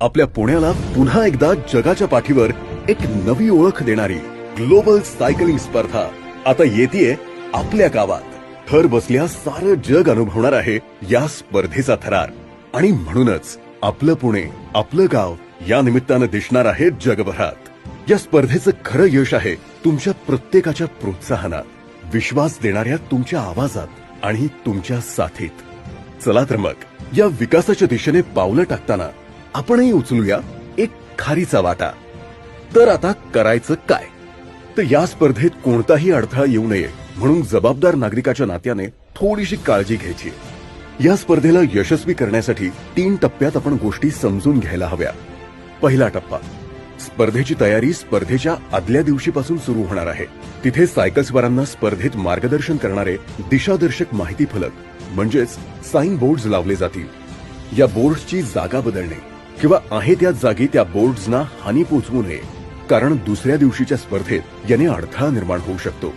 आपल्या पुण्याला पुन्हा एकदा जगाच्या पाठीवर एक नवी ओळख देणारी ग्लोबल सायकलिंग स्पर्धा आता येतेय आपल्या गावात. थर बसल्या सारं जग अनुभवणार आहे या स्पर्धेचा थरार. आणि म्हणूनच आपलं पुणे, आपलं गाव या निमित्तानं दिसणार आहे जगभरात. या स्पर्धेचं खरं यश आहे तुमच्या प्रत्येकाच्या प्रोत्साहनात, विश्वास देणाऱ्या तुमच्या आवाजात आणि तुमच्या साथीत. चला तर मग या विकासाच्या दिशेने पावलं टाकताना आपणही उचलूया एक खारीचा वाटा. तर आता करायचं काय? तर या स्पर्धेत कोणताही अडथळा येऊ नये म्हणून जबाबदार नागरिकाच्या नात्याने थोडीशी काळजी घ्यायची. या स्पर्धेला यशस्वी करण्यासाठी 3 टप्प्यात आपण गोष्टी समजून घ्यायला हव्या. पहिला टप्पा, स्पर्धेची तयारी स्पर्धेच्या आदल्या दिवशीपासून सुरू होणार आहे. तिथे सायकलस्वारांना स्पर्धेत मार्गदर्शन करणारे दिशादर्शक माहिती फलक म्हणजेच साइन बोर्ड्स लावले जातील. या बोर्ड्सची जागा बदलणे किंवा आहे त्या जागी त्या बोर्ड्सना हानी पोचवू नये, कारण दुसऱ्या दिवशीच्या स्पर्धेत याने अडथळा निर्माण होऊ शकतो.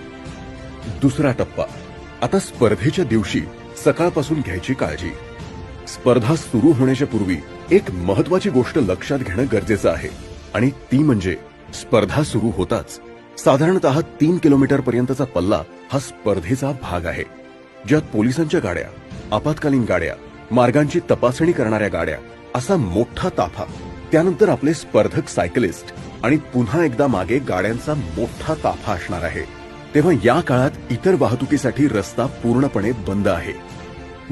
दुसरा टप्पा, आता स्पर्धेच्या दिवशी सकाळपासून घ्यायची काळजी. स्पर्धा सुरू होण्याच्या पूर्वी एक महत्वाची गोष्ट लक्षात घेणं गरजेचं आहे आणि ती म्हणजे स्पर्धा सुरू होताच साधारणतः 3 किलोमीटर पर्यंतचा पल्ला हा स्पर्धेचा भाग आहे, ज्यात पोलिसांच्या गाड्या, आपत्कालीन गाड्या, मार्गांची तपासणी करणाऱ्या गाड्या असा मोठा ताफा, त्यानंतर आपले स्पर्धक सायकलिस्ट आणि पुन्हा एकदा मागे गाड्यांचा मोठा ताफा असणार आहे. तेव्हा या काळात इतर वाहतुकीसाठी रस्ता पूर्णपणे बंद आहे.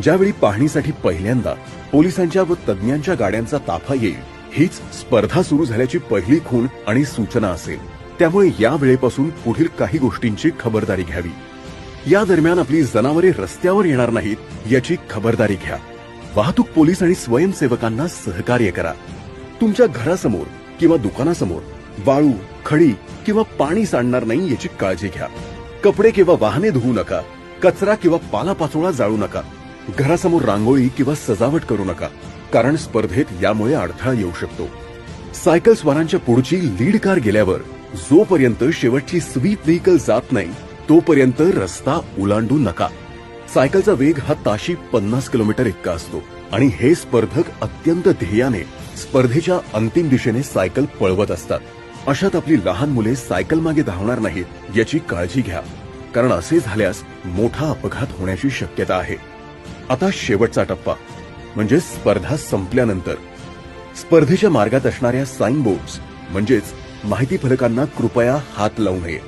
ज्यावेळी पाहणीसाठी पहिल्यांदा पोलिसांच्या व तज्ञांच्या गाड्यांचा ताफा येईल, हीच स्पर्धा सुरू झाल्याची पहिली खूण आणि सूचना असेल. त्यामुळे या वेळेपासून पुढील काही गोष्टींची खबरदारी घ्यावी. या दरम्यान आपली जनावरे रस्त्यावर येणार नाहीत याची खबरदारी घ्या. वाहतूक पोलीस आणि स्वयंसेवकांना सहकार्य करा. तुमच्या घरासमोर किंवा दुकानासमोर वाळू, खडी किंवा पाणी सांडणार नाही याची काळजी घ्या. कपडे किंवा वाहने धुवू नका. कचरा किंवा पालापाचोळा जाळू नका. घरासमोर रांगोळी किंवा सजावट करू नका, कारण स्पर्धेत यामुळे अडथळा येऊ शकतो. सायकल स्वारांच्या पुढची लीड कार गेल्यावर जोपर्यंत शेवटची स्वीप व्हेकल जात नाही तोपर्यंत रस्ता ओलांडू नका. सायकलचा वेग हा ताशी 50 किलोमीटर इतका असतो आणि हे स्पर्धक अत्यंत ध्येयाने स्पर्धेच्या अंतिम दिशेने सायकल पळवत असतात. अशात आपली लहान मुले सायकल मागे धावणार नाहीत याची काळजी घ्या, कारण असे झाल्यास मोठा अपघात होण्याची शक्यता आहे. आता शेवटचा टप्पा म्हणजे स्पर्धा संपल्यानंतर स्पर्धेच्या मार्गात असणाऱ्या साइन बोर्ड्स म्हणजेच माहिती फलकांना कृपया हात लावू नये.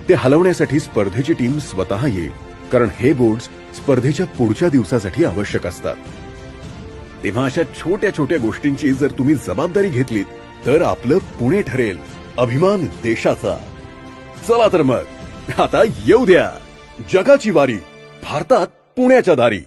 ते हलवण्यासाठी स्पर्धेची टीम स्वतः येईल, कारण हे बोर्ड्स स्पर्धेच्या पुढच्या दिवसासाठी आवश्यक असतात. तेव्हा अशा छोट्या छोट्या गोष्टींची जर तुम्ही जबाबदारी घेतलीत तर आपलं पुणे ठरेल अभिमान देशाचा. चला तर मग आता येऊ द्या जगाची वारी, भारतात पुण्याच्या दारी.